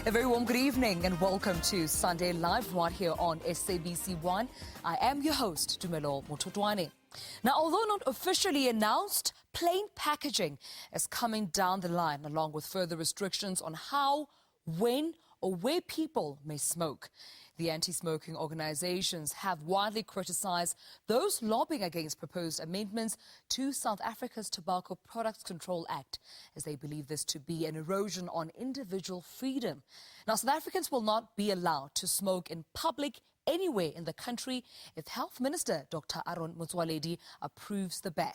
A very warm good evening and welcome to Sunday Live right here on SABC 1. I am your host, Dumelo Mototwane. Now, although not officially announced, plain packaging is coming down the line along with further restrictions on how, when or where people may smoke. The anti-smoking organizations have widely criticized those lobbying against proposed amendments to South Africa's Tobacco Products Control Act, as they believe this to be an erosion on individual freedom. Now, South Africans will not be allowed to smoke in public anywhere in the country if Health Minister Dr. Aaron Motsoaledi approves the ban.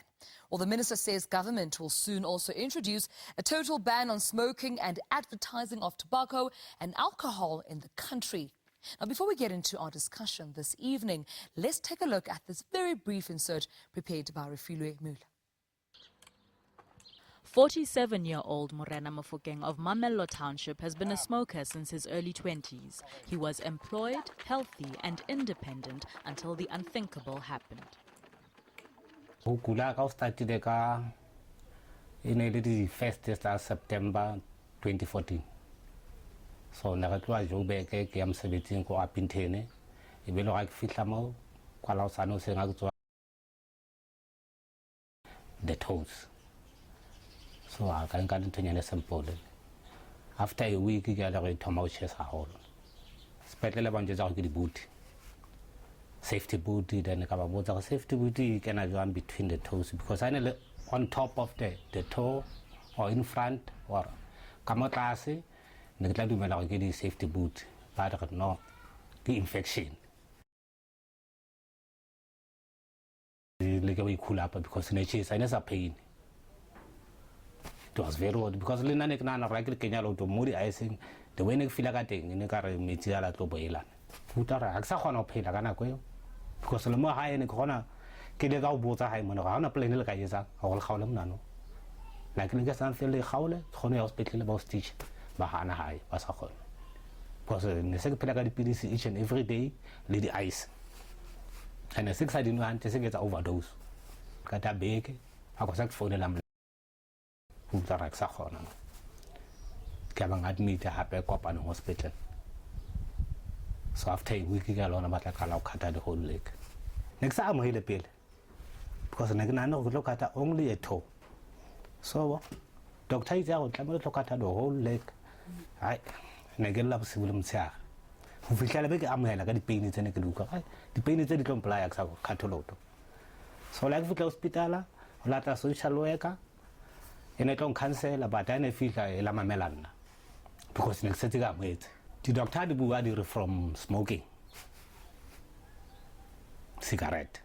Well, the minister says government will soon also introduce a total ban on smoking and advertising of tobacco and alcohol in the country. Now, before we get into our discussion this evening, let's take a look at this very brief insert prepared by Refilwe Mula. 47-year-old Morena Mofokeng of Mamello Township has been a smoker since his early 20s. He was employed, healthy and independent until the unthinkable happened. Ukula ka started ka in the 1st September 2014. So nagatwa jobe ke am 17 ko apintene e belo ga fihla mo kwala usano se nga tswa the toes. So I can get into any sample. After a week I got a thoma chest a hole. Spetle ba nje the boot. Safety boot then ka ba botsa safety boot you can have between the toes because I know on top of the toe or in front or kamatase nagtla dumela go the safety boot but no the infection. Like we cool up because nature is a pain. It was very odd because Lina Nekana Rakil Kenya to Muri icing, the way feel like a thing in a car material to Boilan. Futara, Axahon pay Lagana because the more high in the corner, Kedega Bota High Monogana plain like Isa, all Howlam Nano. Like Niggas and Philly Howler, Honey Hospital about Stitch, Bahana High, Basahon. Because in the second Pelagadi PDC each and every day, lady ice. And the 6 I didn't want to get overdose. Got a bake, I was asked for the lamb. Utara Sakhona. Kabang admit to have a cop in hospital. So after a week, I learned about like a cut the whole leg. Next time I hit a pill because I know look at only a toe. So, doctor is out, I'm going to look at the whole leg. I get love civil chair. Who feel like I'm like the pain is in a look. The pain is in the comply as a cataloto. So, like the hospital, Lata social worker. And I don't cancel about any feel like Lama Melan because next setting up with the doctor the Buadi from smoking cigarette.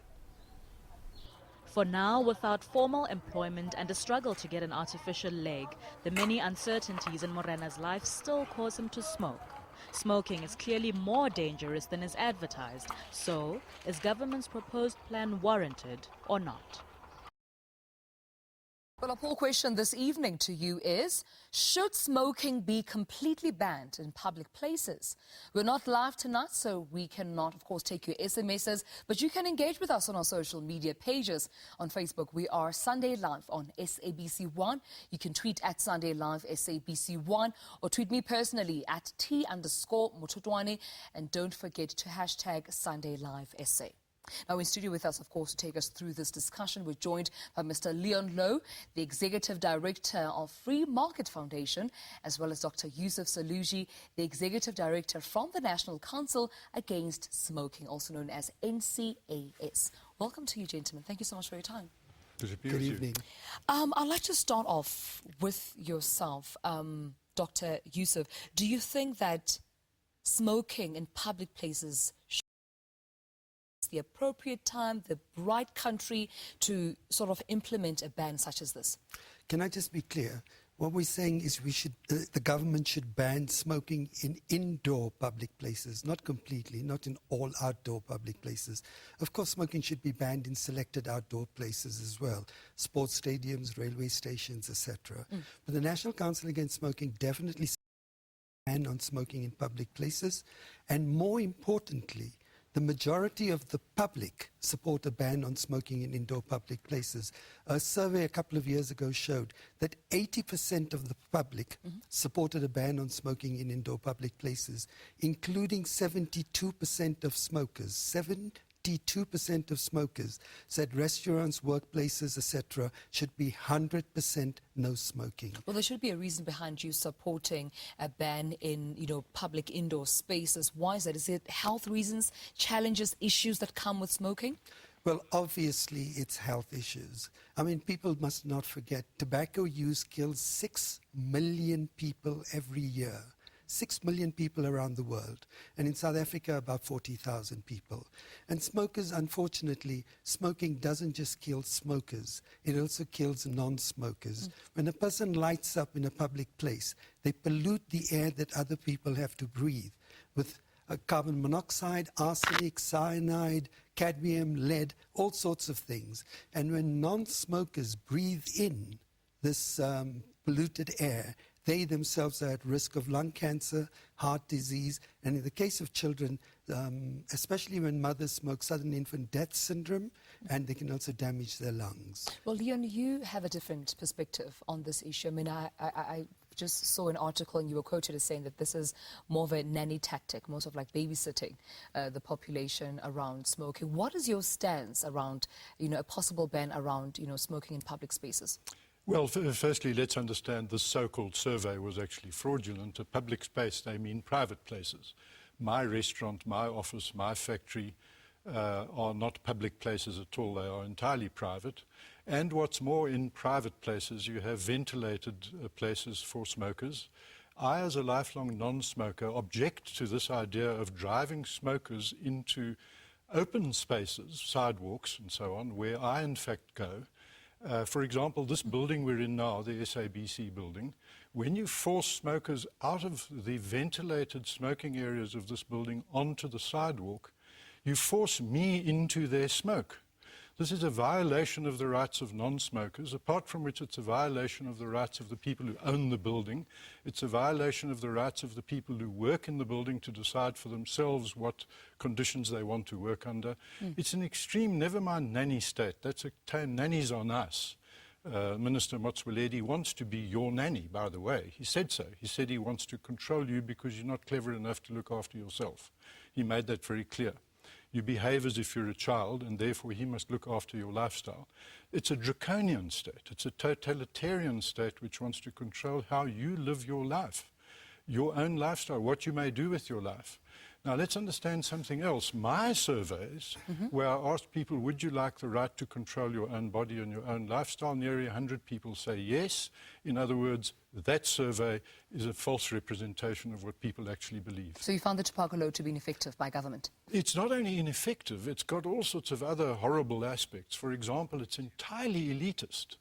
For now, without formal employment and a struggle to get an artificial leg, the many uncertainties in Morena's life still cause him to smoke. Smoking is clearly more dangerous than is advertised. So, is government's proposed plan warranted or not? Well, our poll question this evening to you is, should smoking be completely banned in public places? We're not live tonight, so we cannot, of course, take your SMSs, but you can engage with us on our social media pages. On Facebook, we are Sunday Live on SABC1. You can tweet at Sunday Live SABC1 or tweet me personally at T_Mototwane, and don't forget to hashtag Sunday Live SA. Now, in studio with us, of course, to take us through this discussion, we're joined by Mr. Leon Lowe, the Executive Director of Free Market Foundation, as well as Dr. Yusuf Saluji, the Executive Director from the National Council Against Smoking, also known as NCAS. Welcome to you, gentlemen. Thank you so much for your time. Good evening. I'd like to start off with yourself, Dr. Yusuf. Do you think that smoking in public places the appropriate time, the right country to sort of implement a ban such as this? Can I just be clear? What we're saying is the government should ban smoking in indoor public places, not completely, not in all outdoor public places. Of course, smoking should be banned in selected outdoor places as well, sports stadiums, railway stations, etc. But the National Council Against Smoking definitely ban on smoking in public places, and more importantly, the majority of the public support a ban on smoking in indoor public places. A survey a couple of years ago showed that 80% of the public supported a ban on smoking in indoor public places, including 72% of smokers. 72% of smokers said restaurants, workplaces, etc. should be 100% no smoking. Well, there should be a reason behind you supporting a ban in, public indoor spaces. Why is that? Is it health reasons, challenges, issues that come with smoking? Well, obviously, it's health issues. I mean, people must not forget tobacco use kills 6 million people every year. 6 million people around the world. And in South Africa, about 40,000 people. And smokers, unfortunately, smoking doesn't just kill smokers. It also kills non-smokers. When a person lights up in a public place, they pollute the air that other people have to breathe with carbon monoxide, arsenic, cyanide, cadmium, lead, all sorts of things. And when non-smokers breathe in this polluted air, they themselves are at risk of lung cancer, heart disease, and in the case of children, especially when mothers smoke, sudden infant death syndrome, and they can also damage their lungs. Well, Leon, you have a different perspective on this issue. I mean, I just saw an article and you were quoted as saying that this is more of a nanny tactic, most of like babysitting the population around smoking. What is your stance around, a possible ban around, smoking in public spaces? Well, firstly, let's understand the so-called survey was actually fraudulent. A public space, they mean private places. My restaurant, my office, my factory are not public places at all. They are entirely private. And what's more, in private places, you have ventilated places for smokers. I, as a lifelong non-smoker, object to this idea of driving smokers into open spaces, sidewalks and so on, where I, in fact, go. For example, this building we're in now, the SABC building, when you force smokers out of the ventilated smoking areas of this building onto the sidewalk, you force me into their smoke. This is a violation of the rights of non-smokers, apart from which it's a violation of the rights of the people who own the building. It's a violation of the rights of the people who work in the building to decide for themselves what conditions they want to work under. It's an extreme, never mind nanny state. That's a nannies on us. Minister Motsoaledi wants to be your nanny, by the way. He said so. He said he wants to control you because you're not clever enough to look after yourself. He made that very clear. You behave as if you're a child, and therefore he must look after your lifestyle. It's a draconian state. It's a totalitarian state which wants to control how you live your life, your own lifestyle, what you may do with your life. Now, let's understand something else. My surveys, where I asked people, would you like the right to control your own body and your own lifestyle? Nearly 100 people say yes. In other words, that survey is a false representation of what people actually believe. So you found the tobacco law to be ineffective by government? It's not only ineffective, it's got all sorts of other horrible aspects. For example, it's entirely elitist.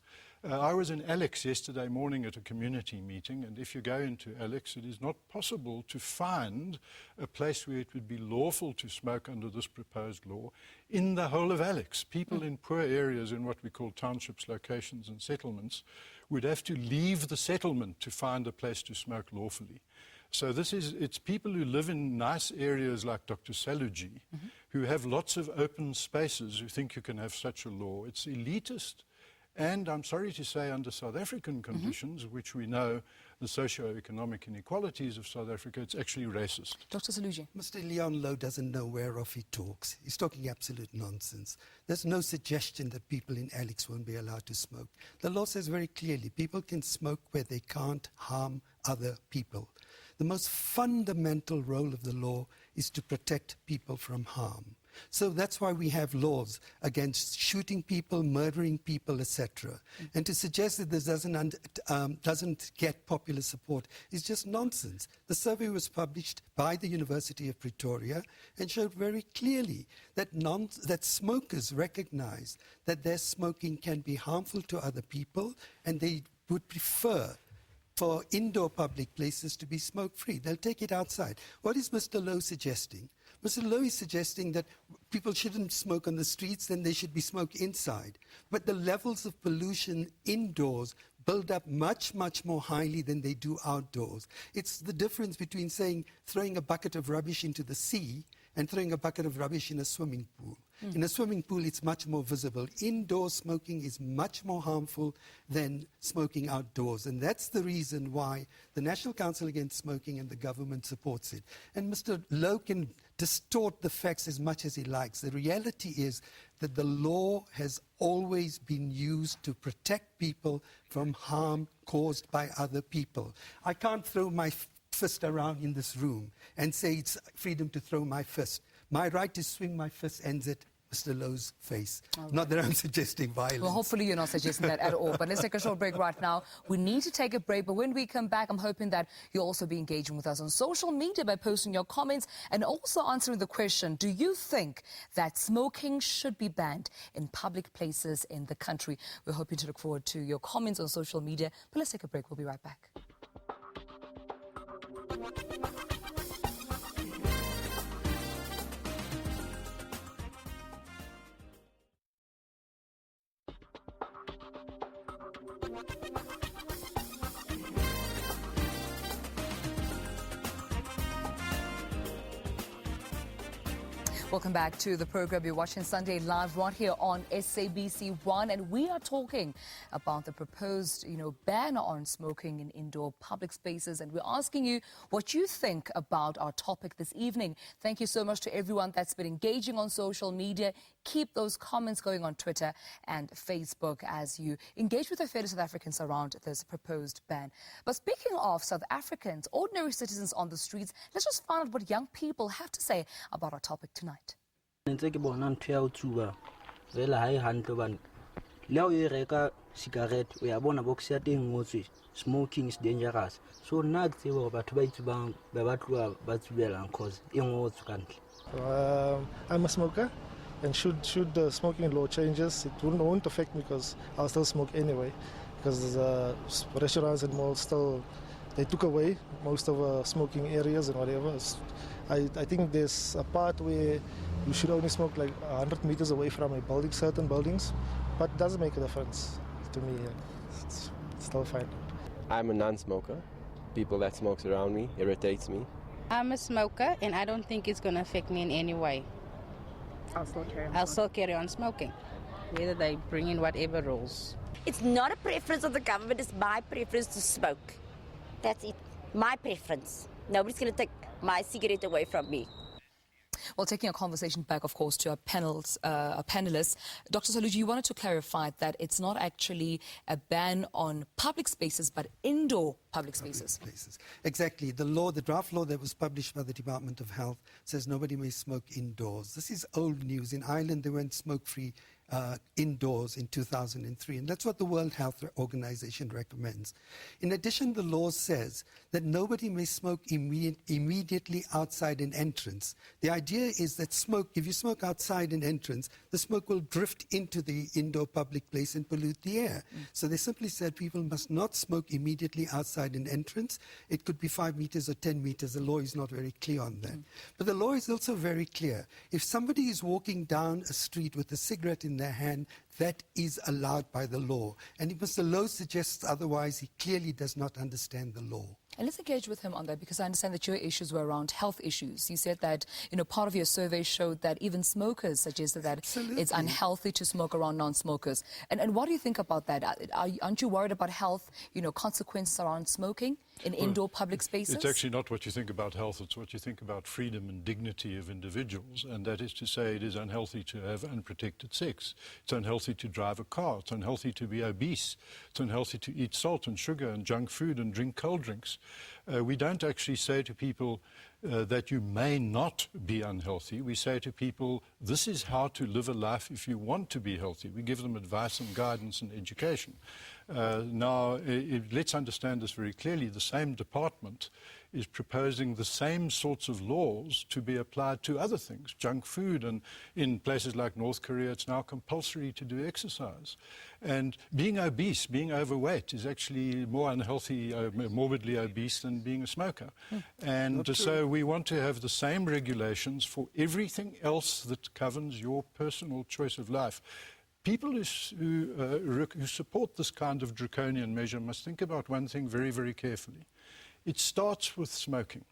I was in Alex yesterday morning at a community meeting, and if you go into Alex, it is not possible to find a place where it would be lawful to smoke under this proposed law in the whole of Alex. People in poor areas, in what we call townships, locations and settlements, would have to leave the settlement to find a place to smoke lawfully. So it's people who live in nice areas like Dr. Saluji, who have lots of open spaces, who think you can have such a law. It's elitist. And I'm sorry to say, under South African conditions, which we know the socio-economic inequalities of South Africa, it's actually racist. Dr. Saluji. Mr. Leon Lowe doesn't know whereof he talks. He's talking absolute nonsense. There's no suggestion that people in Alex won't be allowed to smoke. The law says very clearly, people can smoke where they can't harm other people. The most fundamental role of the law is to protect people from harm. So that's why we have laws against shooting people, murdering people, etc. And to suggest that this doesn't get popular support is just nonsense. The survey was published by the University of Pretoria and showed very clearly that smokers recognize that their smoking can be harmful to other people, and they would prefer for indoor public places to be smoke-free. They'll take it outside. What is Mr. Lowe suggesting? Mr. Lowe is suggesting that people shouldn't smoke on the streets, then they should be smoked inside. But the levels of pollution indoors build up much, much more highly than they do outdoors. It's the difference between throwing a bucket of rubbish into the sea and throwing a bucket of rubbish in a swimming pool. In a swimming pool, it's much more visible. Indoor smoking is much more harmful than smoking outdoors. And that's the reason why the National Council Against Smoking and the government supports it. And Mr. Lowe can distort the facts as much as he likes. The reality is that the law has always been used to protect people from harm caused by other people. I can't throw my fist around in this room and say it's freedom to throw my fist. My right to swing my fist ends at Mr. Lowe's face. Okay. Not that I'm suggesting violence. Well, hopefully you're not suggesting that at all. But let's take a short break right now. We need to take a break, but when we come back, I'm hoping that you'll also be engaging with us on social media by posting your comments and also answering the question, do you think that smoking should be banned in public places in the country? We're hoping to look forward to your comments on social media, but let's take a break. We'll be right back. Welcome back to the program. You're watching Sunday Live right here on SABC 1, and we are talking about the proposed, ban on smoking in indoor public spaces, and we're asking you what you think about our topic this evening. Thank you so much to everyone that's been engaging on social media. Keep those comments going on Twitter and Facebook as you engage with our fellow South Africans around this proposed ban. But speaking of South Africans, ordinary citizens on the streets, let's just find out what young people have to say about our topic tonight. ntse ke bona ntho ya ho tsuba vela ha e hantle bana le ha o e reka cigarette o ya bona box ya teng ngotswe smoking is dangerous so nna ke tseba hore batho ba itsubang ba batloa ba tsubelang cause e ngotswe kantle. I'm a smoker, and should the smoking law changes, it won't affect me because I'll still smoke anyway, because restaurants and malls they took away most of smoking areas and whatever. I think there's a part where you should only smoke like 100 meters away from a building, certain buildings, but it doesn't make a difference to me. It's still fine. I'm a non-smoker. People that smokes around me irritates me. I'm a smoker, and I don't think it's going to affect me in any way. I'll still carry on smoking, whether they bring in whatever rules. It's not a preference of the government, it's my preference to smoke. That's it, my preference. Nobody's going to take my cigarette away from me. Well, taking a conversation back, of course, to our panelists, Dr. Saluji, you wanted to clarify that it's not actually a ban on public spaces, but indoor public spaces. Exactly. The draft law that was published by the Department of Health says nobody may smoke indoors. This is old news. In Ireland, they went smoke-free indoors in 2003, and that's what the World Health Organization recommends. In addition, the law says that nobody may smoke immediately outside an entrance. The idea is that if you smoke outside an entrance, the smoke will drift into the indoor public place and pollute the air. So they simply said people must not smoke immediately outside an entrance. It could be 5 meters or 10 meters. The law is not very clear on that. But the law is also very clear. If somebody is walking down a street with a cigarette in their hand, that is allowed by the law. And if Mr. Lowe suggests otherwise, he clearly does not understand the law. And let's engage with him on that, because I understand that your issues were around health issues. You said that, part of your survey showed that even smokers suggested that it's unhealthy to smoke around non-smokers. And what do you think about that? Aren't you worried about health, consequences around smoking in indoor public spaces? It's actually not what you think about health, it's what you think about freedom and dignity of individuals. And that is to say, it is unhealthy to have unprotected sex. It's unhealthy to drive a car. It's unhealthy to be obese. It's unhealthy to eat salt and sugar and junk food and drink cold drinks. We don't actually say to people that you may not be unhealthy. We say to people, this is how to live a life if you want to be healthy. We give them advice and guidance and education. Now, let's understand this very clearly. The same department is proposing the same sorts of laws to be applied to other things, junk food, and in places like North Korea, it's now compulsory to do exercise. And being obese, being overweight, is actually more unhealthy, morbidly obese, than being a smoker. And so we want to have the same regulations for everything else that governs your personal choice of life. People who support this kind of draconian measure must think about one thing very, very carefully. It starts with smoking.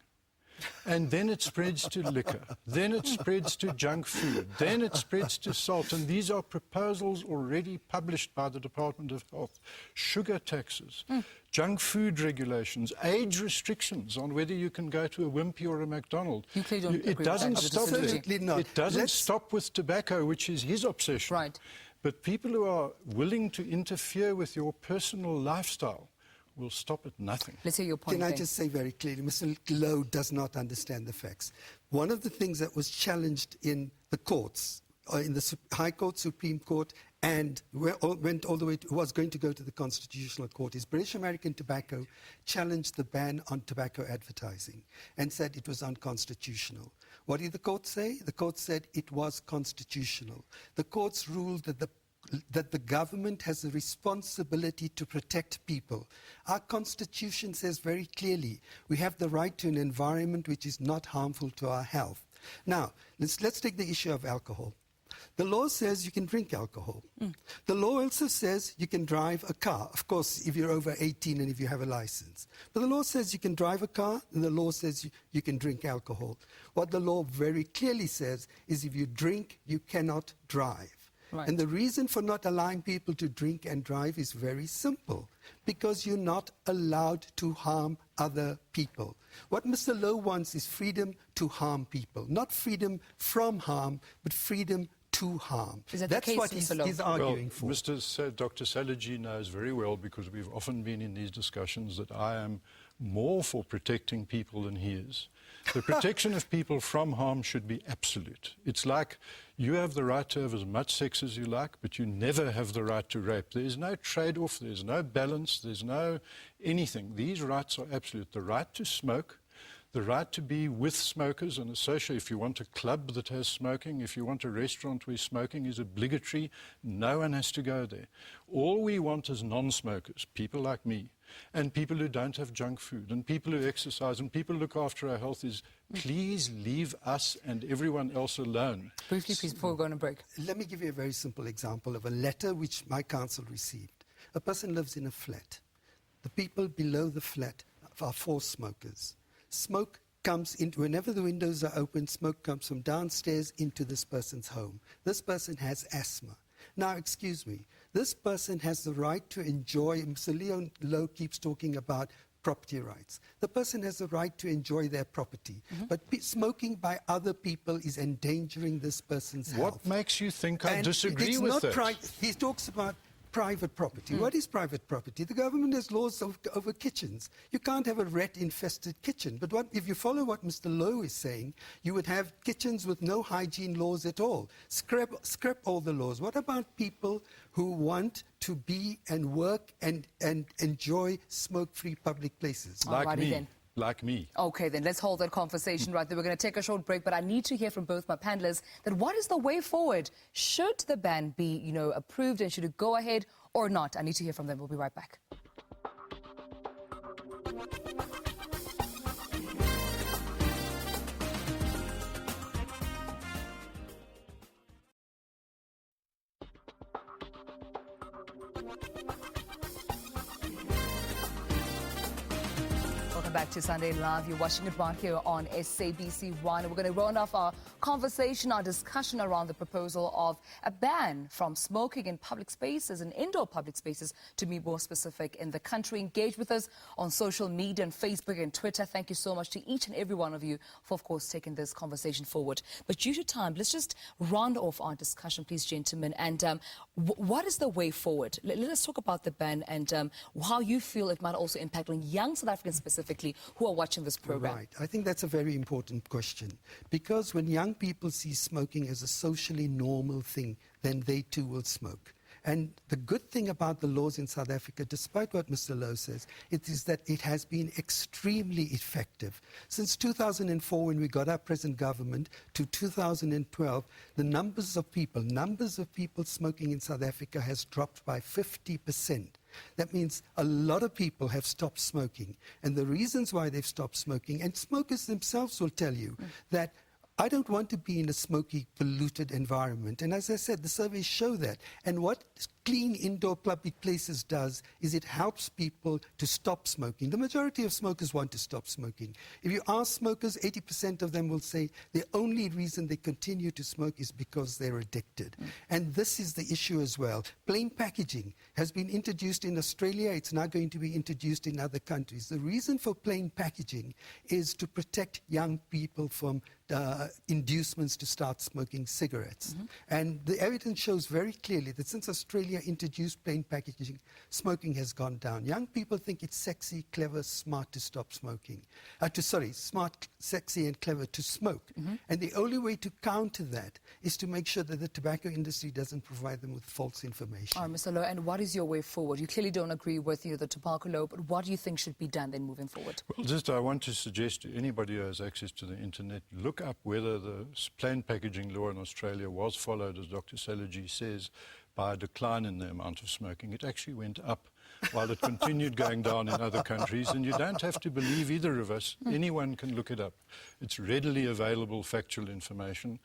And then it spreads to liquor. Then it spreads to junk food. Then it spreads to salt. And these are proposals already published by the Department of Health. Sugar taxes, junk food regulations, age restrictions on whether you can go to a Wimpy or a McDonald's. It doesn't stop there. It doesn't stop with tobacco, which is his obsession. Right. But people who are willing to interfere with your personal lifestyle will stop at nothing. Let's hear your point. Can I just say very clearly, Mr. Lowe does not understand the facts. One of the things that was challenged in the courts, in the High Court, Supreme Court, and went all the way to, was going to go to the Constitutional Court, is British American Tobacco challenged the ban on tobacco advertising and said it was unconstitutional. What did the court say? The court said it was constitutional. The courts ruled that the government has a responsibility to protect people. Our Constitution says very clearly we have the right to an environment which is not harmful to our health. Now, let's take the issue of alcohol. The law says you can drink alcohol. The law also says you can drive a car, of course, if you're over 18 and if you have a license. But the law says you can drive a car, and the law says you can drink alcohol. What the law very clearly says is if you drink, you cannot drive. Right. And the reason for not allowing people to drink and drive is very simple, because you're not allowed to harm other people. What Mr. Lowe wants is freedom to harm people, not freedom from harm, but freedom to harm. Is that That's the case, what Mr. Lowe? he's arguing for. Dr. Salaji knows very well, because we've often been in these discussions, that I am more for protecting people than he is. The protection of people from harm should be absolute. It's like you have the right to have as much sex as you like, but you never have the right to rape. There's no trade-off, there's no balance, there's no anything. These rights are absolute. The right to smoke, the right to be with smokers and associate. If you want a club that has smoking, if you want a restaurant where smoking is obligatory, no one has to go there. All we want is non-smokers, people like me, and people who don't have junk food, and people who exercise, and people who look after our health. Is please leave us and everyone else alone. Briefly, please, before we go on a break. Let me give you a very simple example of a letter which my council received. A person lives in a flat. The people below the flat are forced smokers. Smoke comes in, whenever the windows are open, smoke comes from downstairs into this person's home. This person has asthma. Now, excuse me, this person has the right to enjoy, Mr. Leon Lowe keeps talking about property rights. The person has the right to enjoy their property, but smoking by other people is endangering this person's health. What makes you think I disagree with that? He talks about private property. What is private property? The government has laws over kitchens. You can't have a rat-infested kitchen. But if you follow what Mr. Lowe is saying, you would have kitchens with no hygiene laws at all. Scrap all the laws. What about people who want to be and work and enjoy smoke-free public places? Like me. Then. Like me. Okay, then let's hold that conversation right there. We're going to take a short break, but I need to hear from both my panelists that what is the way forward? Should the ban be, approved, and should it go ahead or not? I need to hear from them. We'll be right back. Back to Sunday Live. You're watching it right here on SABC 1. We're going to round off our conversation, our discussion around the proposal of a ban from smoking in public spaces and indoor public spaces, to be more specific, in the country. Engage with us on social media and Facebook and Twitter. Thank you so much to each and every one of you for, of course, taking this conversation forward. But due to time, let's just round off our discussion, please, gentlemen. And what is the way forward? Let us talk about the ban and how you feel it might also impact on young South Africans specifically who are watching this program. Right. I think that's a very important question, because when young people see smoking as a socially normal thing, then they too will smoke. And the good thing about the laws in South Africa, despite what Mr. Lowe says, it is that it has been extremely effective. Since 2004, when we got our present government, to 2012, the numbers of people smoking in South Africa has dropped by 50%. That means a lot of people have stopped smoking. And the reasons why they've stopped smoking, and smokers themselves will tell you that I don't want to be in a smoky, polluted environment. And as I said, the surveys show that. And what clean indoor public places does is it helps people to stop smoking. The majority of smokers want to stop smoking. If you ask smokers, 80% of them will say the only reason they continue to smoke is because they're addicted. And this is the issue as well. Plain packaging has been introduced in Australia. It's now going to be introduced in other countries. The reason for plain packaging is to protect young people from inducements to start smoking cigarettes. And the evidence shows very clearly that since Australia introduced plain packaging, smoking has gone down. Young people think it's sexy, clever, smart to stop smoking. Smart, sexy and clever to smoke. And the only way to counter that is to make sure that the tobacco industry doesn't provide them with false information. All right, Mr. Lowe, and what is your way forward? You clearly don't agree with the tobacco law, but what do you think should be done then moving forward? Well, I want to suggest to anybody who has access to the internet, look up whether the plain packaging law in Australia was followed, as Dr. Salaji says, by a decline in the amount of smoking. It actually went up while it continued going down in other countries. And you don't have to believe either of us. Anyone can look it up. It's readily available factual information.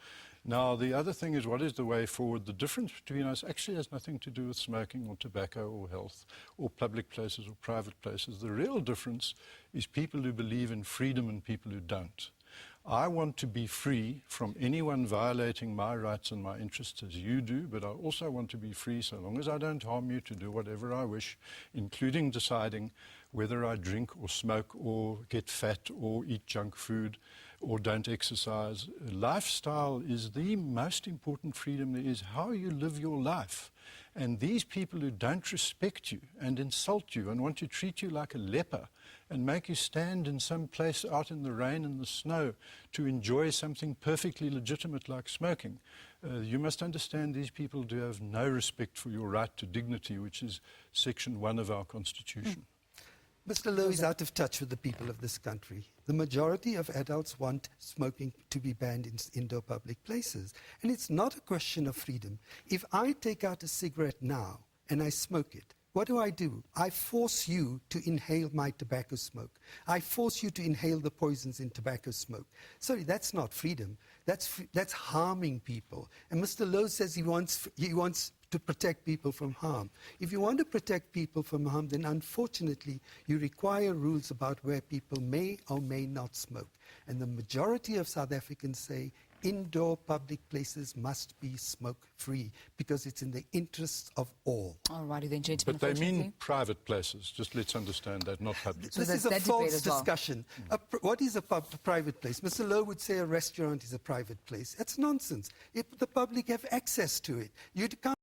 Now, the other thing is, what is the way forward? The difference between us actually has nothing to do with smoking or tobacco or health or public places or private places. The real difference is people who believe in freedom and people who don't. I want to be free from anyone violating my rights and my interests as you do, but I also want to be free, so long as I don't harm you, to do whatever I wish, including deciding whether I drink or smoke or get fat or eat junk food or don't exercise. Lifestyle is the most important freedom there is, how you live your life. And these people who don't respect you and insult you and want to treat you like a leper and make you stand in some place out in the rain and the snow to enjoy something perfectly legitimate like smoking, you must understand these people do have no respect for your right to dignity, which is Section 1 of our Constitution. Mr. Lowe is out of touch with the people of this country. The majority of adults want smoking to be banned in indoor public places. And it's not a question of freedom. If I take out a cigarette now and I smoke it, what do? I force you to inhale my tobacco smoke. I force you to inhale the poisons in tobacco smoke. Sorry, that's not freedom. That's harming people. And Mr. Lowe says he wants to protect people from harm. If you want to protect people from harm, then unfortunately you require rules about where people may or may not smoke. And the majority of South Africans say indoor public places must be smoke-free because it's in the interests of all. All righty then, gentlemen. But they mean private places. Just let's understand that, not public. So this is a that false debate as well. discussion. What is a private place? Mr. Lowe would say a restaurant is a private place. That's nonsense. The public have access to it. You can't.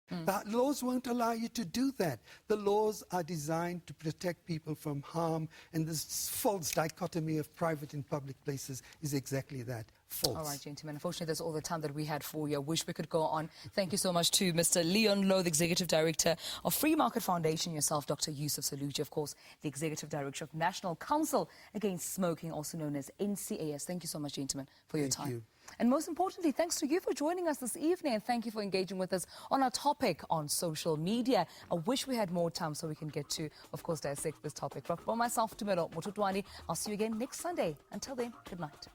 The laws won't allow you to do that. The laws are designed to protect people from harm, and this false dichotomy of private and public places is exactly that, false. All right, gentlemen. Unfortunately, that's all the time that we had for you. I wish we could go on. Thank you so much to Mr. Leon Lowe, the Executive Director of Free Market Foundation, yourself, Dr. Yusuf Saluji, of course, the Executive Director of National Council Against Smoking, also known as NCAS. Thank you so much, gentlemen, for your time. Thank you. And most importantly, thanks to you for joining us this evening, and thank you for engaging with us on our topic on social media. I wish we had more time so we can get to, of course, dissect this topic. But for myself, Tumelo Motutwani, I'll see you again next Sunday. Until then, good night.